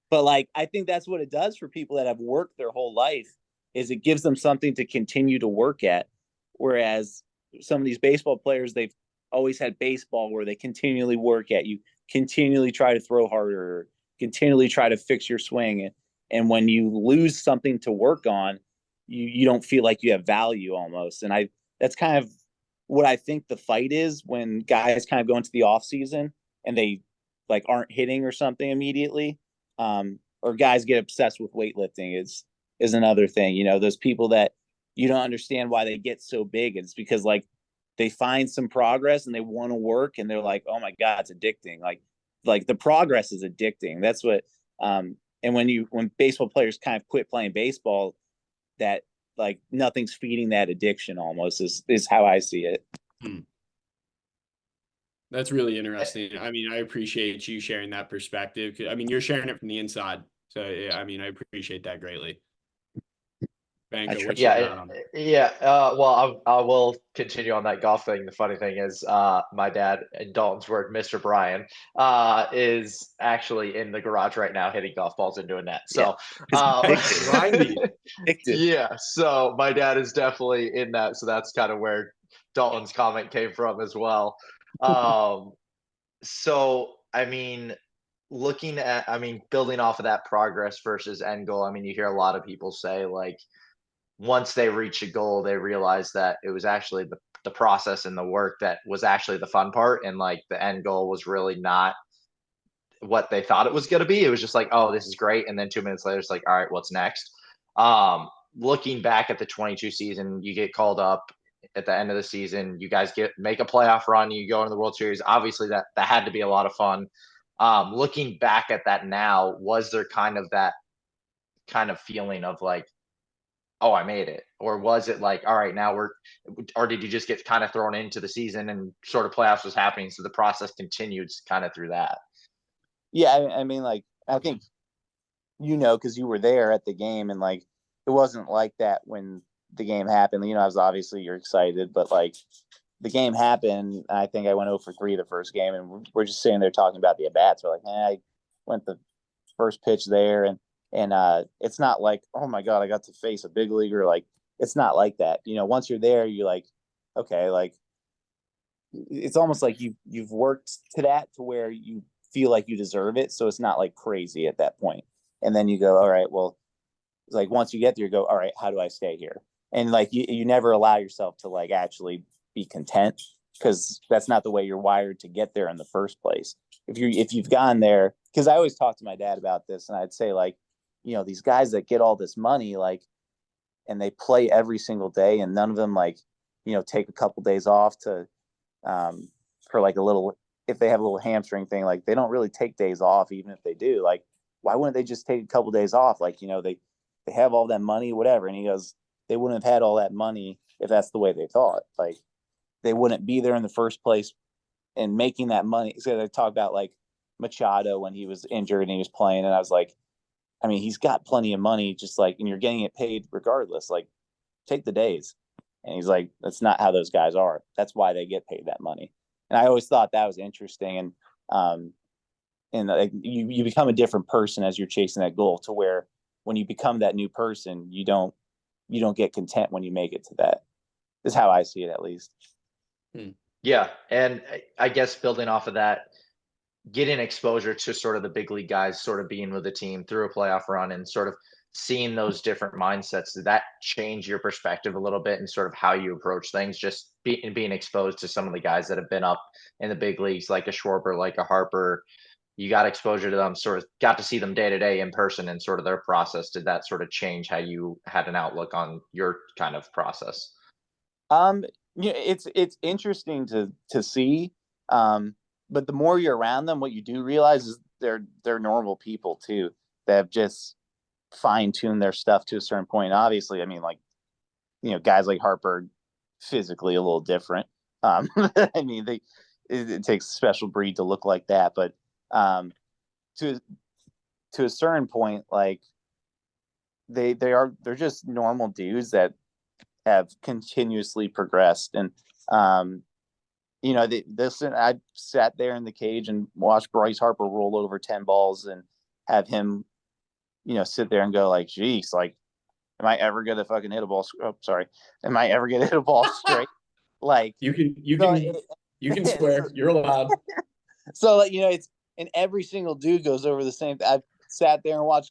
But like, I think that's what it does for people that have worked their whole life is it gives them something to continue to work at. Whereas some of these baseball players, they've always had baseball where they continually work at, you continually try to throw harder, continually try to fix your swing. And when you lose something to work on, you don't feel like you have value almost. And that's kind of what I think the fight is when guys kind of go into the off season and they like aren't hitting or something immediately. Or guys get obsessed with weightlifting is another thing. Those people that you don't understand why they get so big. It's because like they find some progress and they want to work and they're like, oh my God, it's addicting. Like the progress is addicting. That's what, and when baseball players kind of quit playing baseball, that like nothing's feeding that addiction almost is how I see it.
That's really interesting. I mean, I appreciate you sharing that perspective. I mean, you're sharing it from the inside. So, I mean, I appreciate that greatly. Banko,
well, I will continue on that golf thing. The funny thing is, my dad, in Dalton's word, Mr. Brian, is actually in the garage right now hitting golf balls into a net. So, yeah, so my dad is definitely in that. So that's kind of where Dalton's comment came from as well. So, I mean, building off of that progress versus end goal, I mean, you hear a lot of people say like, once they reach a goal, they realize that it was actually the process and the work that was actually the fun part. And like the end goal was really not what they thought it was going to be. It was just like, oh, this is great. And then 2 minutes later, it's like, all right, what's next? Looking back at the 22 season, you get called up at the end of the season, you guys make a playoff run, you go into the World Series. Obviously that had to be a lot of fun. Looking back at that now, was there kind of that kind of feeling of like, oh, I made it? Or was it like, all right, now or did you just get kind of thrown into the season and sort of playoffs was happening, so the process continued kind of through that?
Yeah, I mean, like, I think, because you were there at the game and like, it wasn't like that when the game happened. I was obviously you're excited, but like, the game happened. I think I went 0 for 3 the first game, and we're just sitting there talking about the at bats. We're like, I went the first pitch there, and it's not like, oh my god, I got to face a big leaguer. Like, it's not like that. Once you're there, you're like, okay, like it's almost like you've worked to that to where you feel like you deserve it. So it's not like crazy at that point. And then you go, all right, well, it's like once you get there, you go, all right, how do I stay here? And like you never allow yourself to like actually be content, because that's not the way you're wired to get there in the first place. If you've gone there, because I always talk to my dad about this, and I'd say like, these guys that get all this money, like, and they play every single day, and none of them like, take a couple days off to for like a little, if they have a little hamstring thing, like they don't really take days off. Even if they do, like, why wouldn't they just take a couple days off? Like, they have all that money, whatever. And he goes, they wouldn't have had all that money if that's the way they thought. Like, they wouldn't be there in the first place and making that money. So they talk about like Machado when he was injured and he was playing, and I was like, I mean, he's got plenty of money, just like, and you're getting it paid regardless. Like, take the days. And he's like, that's not how those guys are. That's why they get paid that money. And I always thought that was interesting. And like, you become a different person as you're chasing that goal, to where when you become that new person, you don't get content when you make it to that. Is how I see it, at least.
Yeah. And I guess building off of that, getting exposure to sort of the big league guys, sort of being with the team through a playoff run and sort of seeing those different mindsets, did that change your perspective a little bit and sort of how you approach things? Just being exposed to some of the guys that have been up in the big leagues, like a Schwarber, like a Harper, you got exposure to them, sort of got to see them day to day in person and sort of their process. Did that sort of change how you had an outlook on your kind of process?
It's interesting to see. But the more you're around them, what you do realize is they're normal people too, that have just fine-tuned their stuff to a certain point. Obviously, I mean, like, guys like Harper, physically a little different. I mean, it takes a special breed to look like that. But to a certain point, like, they're just normal dudes that have continuously progressed. And I sat there in the cage and watched Bryce Harper roll over 10 balls and have him, sit there and go like, geez, like, am I ever going to fucking hit a ball? Oh, sorry. Am I ever going to hit a ball straight? Like,
you can swear. You're allowed.
So, like, it's, and every single dude goes over the same. I've sat there and watched,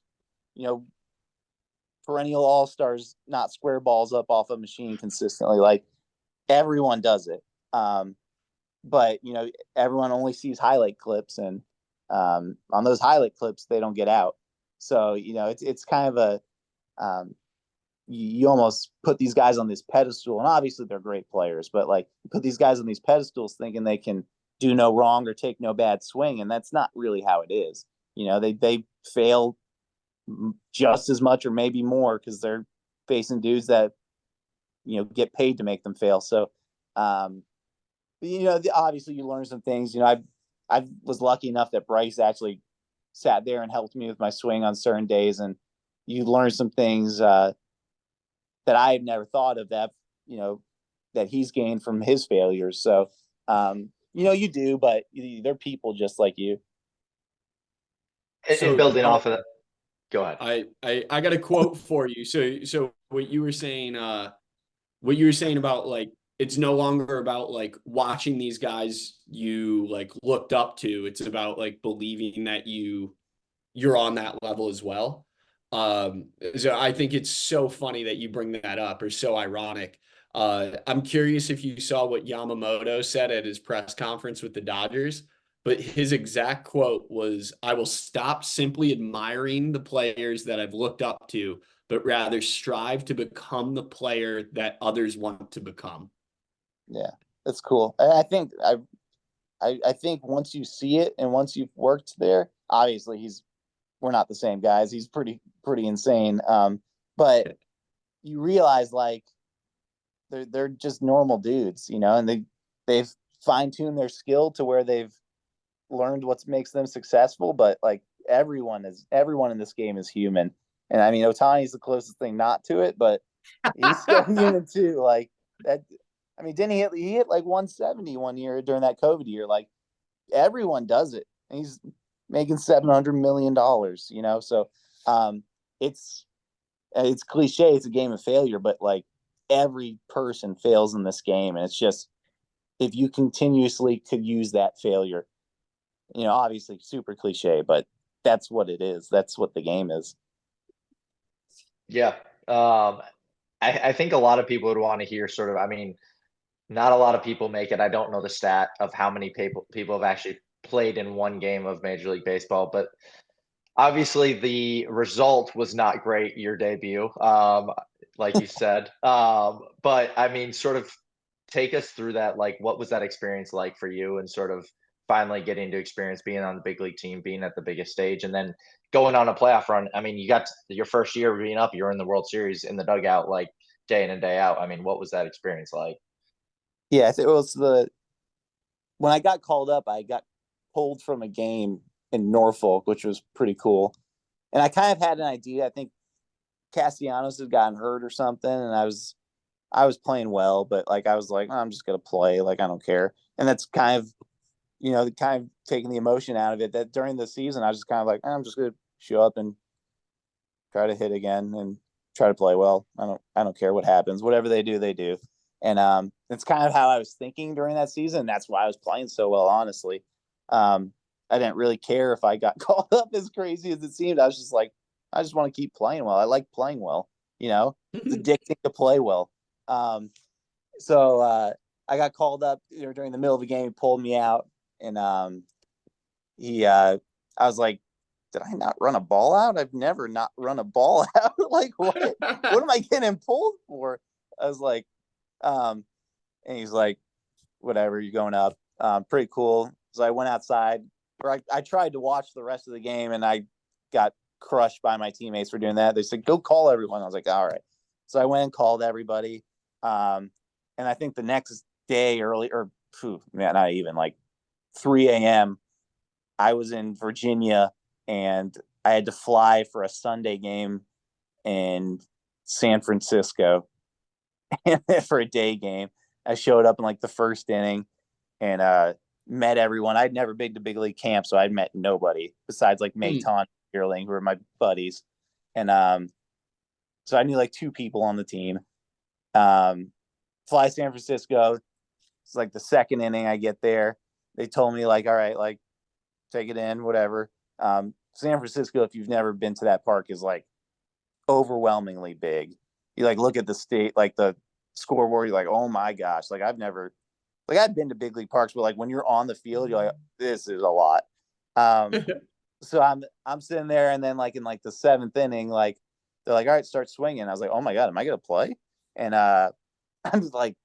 perennial all-stars not square balls up off a machine consistently. Like, everyone does it. But everyone only sees highlight clips, and on those highlight clips they don't get out. So it's kind of a you almost put these guys on this pedestal, and obviously they're great players, but like, you put these guys on these pedestals thinking they can do no wrong or take no bad swing, and that's not really how it is. They fail just as much or maybe more because they're facing dudes that get paid to make them fail. So obviously you learn some things. I was lucky enough that Bryce actually sat there and helped me with my swing on certain days, and you learn some things that I had never thought of, that that he's gained from his failures. So you do, but they're people just like you.
And building off of that, go ahead.
I got a quote for you. So what you were saying about, like, it's no longer about like watching these guys you like looked up to. It's about like believing that you're on that level as well. So I think it's so funny that you bring that up, or so ironic. I'm curious if you saw what Yamamoto said at his press conference with the Dodgers, but his exact quote was, "I will stop simply admiring the players that I've looked up to, but rather strive to become the player that others want to become."
Yeah, that's cool. I think I think once you see it and once you've worked there, obviously we're not the same guys. He's pretty insane. But you realize, like, they're just normal dudes, and they've fine-tuned their skill to where they've learned what makes them successful. But like, everyone in this game is human. And I mean, Ohtani's the closest thing not to it, but he's still human too. Like, that I mean, didn't he hit like 170 one year during that COVID year? Like everyone does it. And he's making $700 million, you know? So it's cliche. It's a game of failure, but like every person fails in this game. And it's just, if you continuously could use that failure, you know, obviously super cliche, but that's what it is. That's what the game is.
Yeah. I think a lot of people would want to hear sort of, I mean, not a lot of people make it. I don't know the stat of how many people have actually played in one game of Major League Baseball, but obviously the result was not great, your debut, like you said. But I mean, sort of take us through that. Like, what was that experience like for you, and sort of finally getting to experience being on the big league team, being at the biggest stage, and then going on a playoff run? I mean, you got your first year being up, you're in the World Series in the dugout, like day in and day out. I mean, what was that experience like?
Yeah, it was when I got called up, I got pulled from a game in Norfolk, which was pretty cool. And I kind of had an idea. I think Castellanos had gotten hurt or something, and I was playing well, but like I was like, oh, I'm just gonna play, like I don't care. And that's kind of, you know, kind of taking the emotion out of it. That during the season, I was just kind of like, I'm just gonna show up and try to hit again and try to play well. I don't care what happens. Whatever they do, they do. And it's kind of how I was thinking during that season. That's why I was playing so well, honestly. I didn't really care if I got called up, as crazy as it seemed. I was just like, I just want to keep playing well. I like playing well, you know. It's addicting to play well. So I got called up, you know, during the middle of the game. He pulled me out, and I was like, did I not run a ball out? I've never not run a ball out. Like, what am I getting pulled for? I was like, and he's like, whatever, you're going up. Pretty cool. So I went outside, or I tried to watch the rest of the game, and I got crushed by my teammates for doing that. They said, go call everyone. I was like, all right. So I went and called everybody. And I think the next day not even, like 3 a.m., I was in Virginia, and I had to fly for a Sunday game in San Francisco for a day game. I showed up in like the first inning and met everyone. I'd never been to big league camp, so I'd met nobody besides like Mayton Yearling, who were my buddies. And so I knew like 2 people on the team. Fly San Francisco. It's like the second inning I get there. They told me like, all right, like take it in, whatever. San Francisco, if you've never been to that park, is like overwhelmingly big. You like look at the state, like the scoreboard, you're like, oh my gosh, like I've been to big league parks, but like when you're on the field, you're like, this is a lot. So I'm sitting there, and then like in like the 7th inning, like they're like, all right, start swinging. I was like, oh my god, am I gonna play? And I'm just like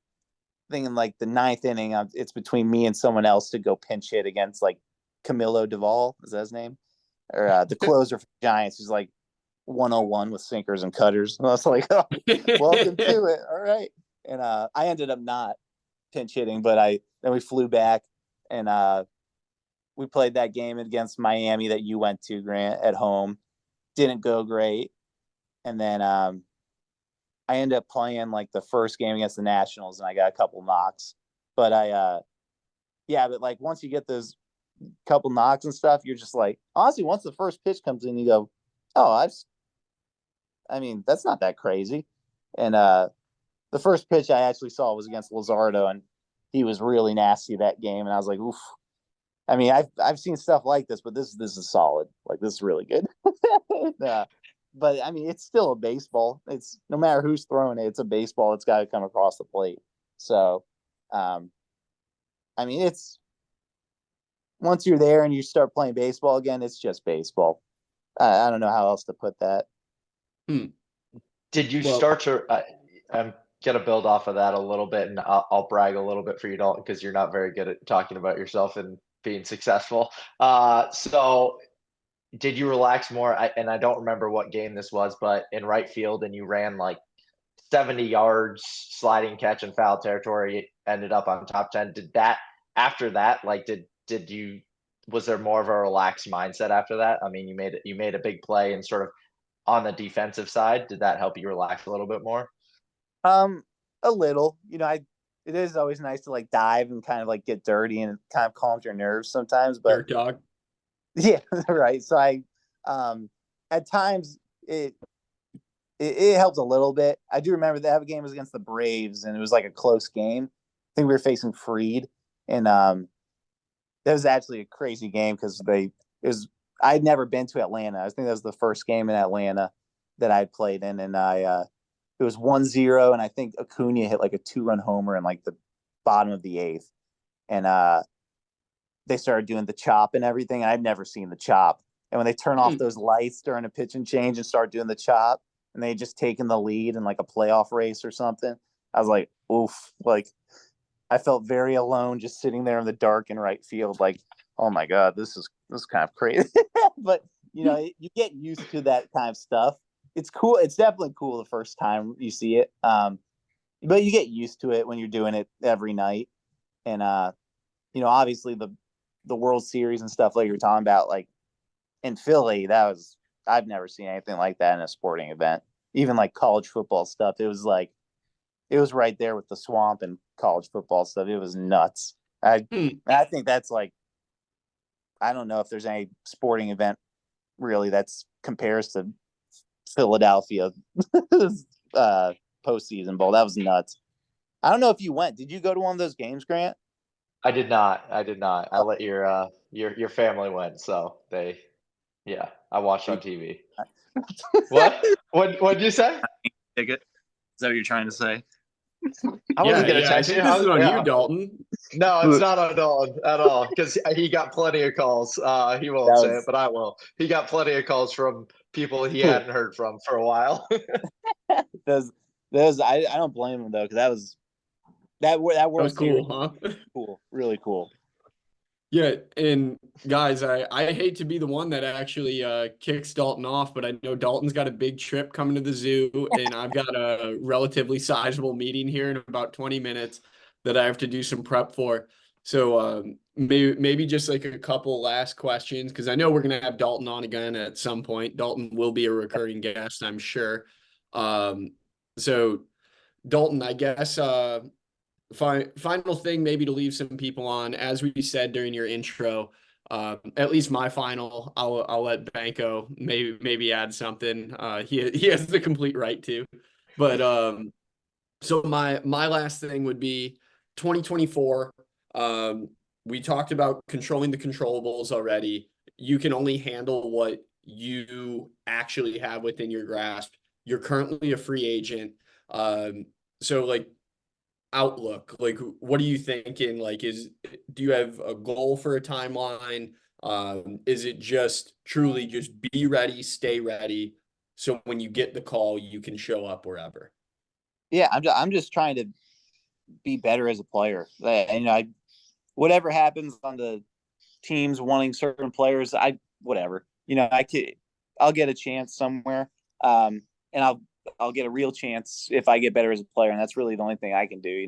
thinking like the 9th inning, it's between me and someone else to go pinch hit against like Camilo Duvall, is that his name? Or the closer for the Giants, who's like 101 with sinkers and cutters. And I was like, oh, welcome to it. All right. And I ended up not pinch hitting, but then we flew back, and we played that game against Miami that you went to, Grant, at home. Didn't go great. And then I ended up playing like the first game against the Nationals, and I got a couple knocks. But but like once you get those couple knocks and stuff, you're just like, honestly, once the first pitch comes in, you go, oh, I mean, that's not that crazy. And the first pitch I actually saw was against Luzardo, and he was really nasty that game. And I was like, oof. I mean, I've seen stuff like this, but this is solid. Like, this is really good. But I mean, it's still a baseball. It's no matter who's throwing it, it's a baseball. It's got to come across the plate. So, I mean, it's once you're there and you start playing baseball again, it's just baseball. I don't know how else to put that.
Did you start to? I'm gonna build off of that a little bit, and I'll brag a little bit for you, Dalton, because you're not very good at talking about yourself and being successful. So did you relax more? And I don't remember what game this was, but in right field, and you ran like 70 yards, sliding catch in foul territory, ended up on top 10. Did that after that, like, did you? Was there more of a relaxed mindset after that? I mean, you made a big play and sort of on the defensive side. Did that help you relax a little bit more?
A little. You know, it is always nice to like dive and kind of like get dirty, and it kind of calms your nerves sometimes. But
Dirt dog.
yeah, right. So at times it helps a little bit. I do remember that game was against the Braves, and it was like a close game. I think we were facing Freed, and that was actually a crazy game because I'd never been to Atlanta. I think that was the first game in Atlanta that I'd played in, and it was 1-0, and I think Acuna hit like a 2-run homer in like the bottom of the eighth, and they started doing the chop and everything. And I'd never seen the chop, and when they turn off those lights during a pitch and change and start doing the chop, and they had just taken the lead in like a playoff race or something, I was like, oof, like I felt very alone just sitting there in the dark in right field, like, oh my God, this is kind of crazy. But you get used to that kind of stuff. It's cool. It's definitely cool the first time you see it. But you get used to it when you're doing it every night. And obviously the World Series and stuff like you're talking about, like in Philly, I've never seen anything like that in a sporting event. Even like college football stuff, it was right there with the swamp and college football stuff. It was nuts. I think that's like, I don't know if there's any sporting event really that's compares to Philadelphia postseason bowl. That was nuts. I don't know if you went. Did you go to one of those games, Grant?
I did not. I let your family win, so I watched on TV. What'd you say?
Ticket. Is that what you're trying to say?
I wasn't gonna
I
text
think
you.
this is on you, Dalton.
No, it's not on Dalton at all because he got plenty of calls. He won't say it, but I will. He got plenty of calls from people he hadn't heard from for a while.
I don't blame him though, because that
was
World
cool,
Series
huh?
cool, really cool.
Yeah, and guys, I hate to be the one that actually kicks Dalton off, but I know Dalton's got a big trip coming to the zoo, and I've got a relatively sizable meeting here in about 20 minutes that I have to do some prep for. So maybe just like a couple last questions, because I know we're gonna have Dalton on again at some point. Dalton will be a recurring guest, I'm sure. So Dalton, I guess final thing maybe to leave some people on, as we said during your intro, at least my final, I'll let Banko maybe add something. He has the complete right to. But so my last thing would be 2024. We talked about controlling the controllables already. You can only handle what you actually have within your grasp. You're currently a free agent. So like outlook, like what are you thinking? Like do you have a goal for a timeline? Is it just truly just be ready, stay ready, so when you get the call you can show up wherever?
Yeah, I'm just trying to be better as a player. And whatever happens on the teams wanting certain players, whatever. I'll get a chance somewhere. And I'll get a real chance if I get better as a player, and that's really the only thing I can do.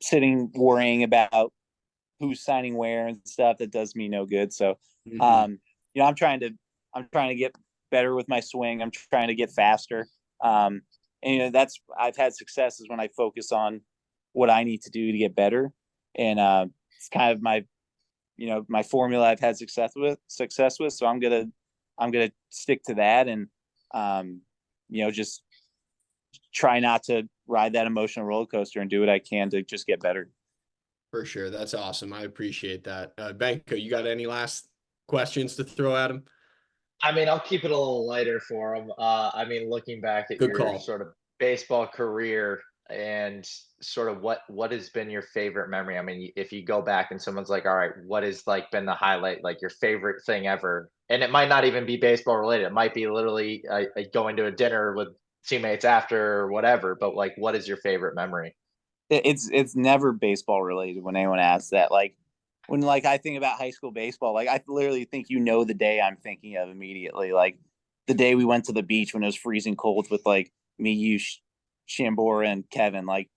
Sitting worrying about who's signing where and stuff, that does me no good. So, I'm trying to get better with my swing. I'm trying to get faster. And I've had successes when I focus on what I need to do to get better, and it's kind of my formula I've had success with. So I'm gonna stick to that, and just try not to ride that emotional roller coaster and do what I can to just get better.
For sure. That's awesome. I appreciate that. Banko, you got any last questions to throw at him?
I mean, I'll keep it a little lighter for him. Looking back at
Good
your
call.
sort of baseball career and sort of what has been your favorite memory? I mean, if you go back and someone's like, all right, what has like been the highlight, like your favorite thing ever? And it might not even be baseball related. It might be literally going to a dinner with teammates after or whatever. But like, what is your favorite memory?
It's never baseball related when anyone asks that. Like when I think about high school baseball, like I literally think the day I'm thinking of immediately. Like the day we went to the beach when it was freezing cold with like me, you, Shambora, and Kevin. Like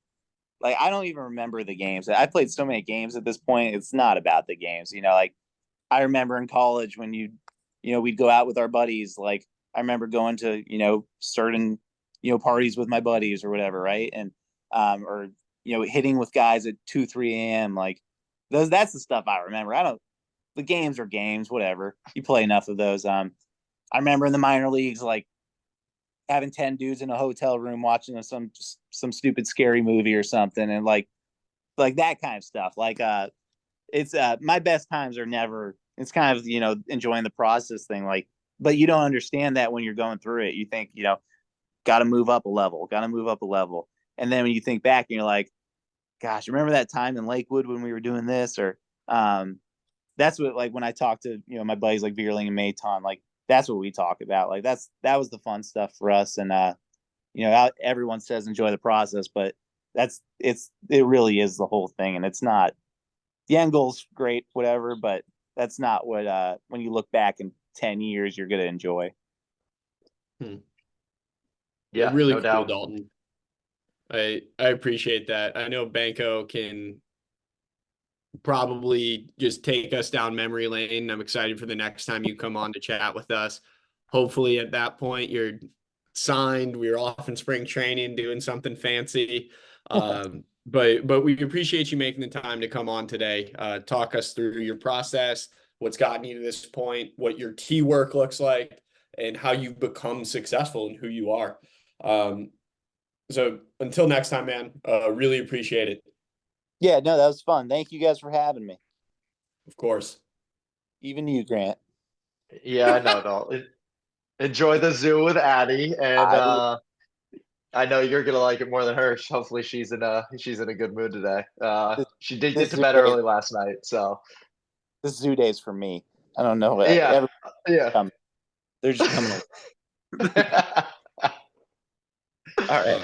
I don't even remember the games. I played so many games at this point. It's not about the games. Like I remember in college when we'd go out with our buddies. Like I remember going to certain parties with my buddies or whatever, right? And or hitting with guys at 2, 3 a.m. Like that's the stuff I remember. The games are games, whatever. You play enough of those. I remember in the minor leagues, like having 10 dudes in a hotel room watching some stupid scary movie or something, and like that kind of stuff. Like it's my best times are never. It's kind of enjoying the process thing. Like, but you don't understand that when you're going through it. You think got to move up a level, and then when you think back and you're like, gosh, remember that time in Lakewood when we were doing this? Or that's what, like, when I talk to my buddies like Veerling and Maton, like that's what we talk about. Like that was the fun stuff for us. And everyone says enjoy the process, but it really is the whole thing. And it's not, the end goal's great, whatever, but that's not what when you look back in 10 years you're gonna enjoy.
Yeah,
really
no
cool,
doubt.
Dalton. I appreciate that. I know Banko can probably just take us down memory lane. I'm excited for the next time you come on to chat with us. Hopefully at that point you're signed, we're off in spring training doing something fancy. But we appreciate you making the time to come on today, talk us through your process, what's gotten you to this point, what your key work looks like, and how you've become successful and who you are. So until next time, man, really appreciate it.
Yeah, no, that was fun. Thank you guys for having me.
Of course.
Even you, Grant.
Yeah, no. Enjoy the zoo with Addie, and I know you're gonna like it more than her. Hopefully, she's in a good mood today. She did get to bed early last night, so
this zoo day's for me. I don't know.
yeah.
They're just coming.
All right.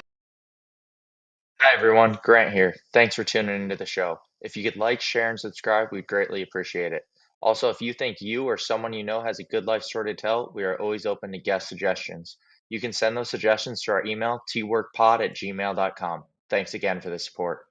Hi, everyone. Grant here. Thanks for tuning into the show. If you could like, share, and subscribe, we'd greatly appreciate it. Also, if you think you or someone you know has a good life story to tell, we are always open to guest suggestions. You can send those suggestions to our email, tworkpod@gmail.com. Thanks again for the support.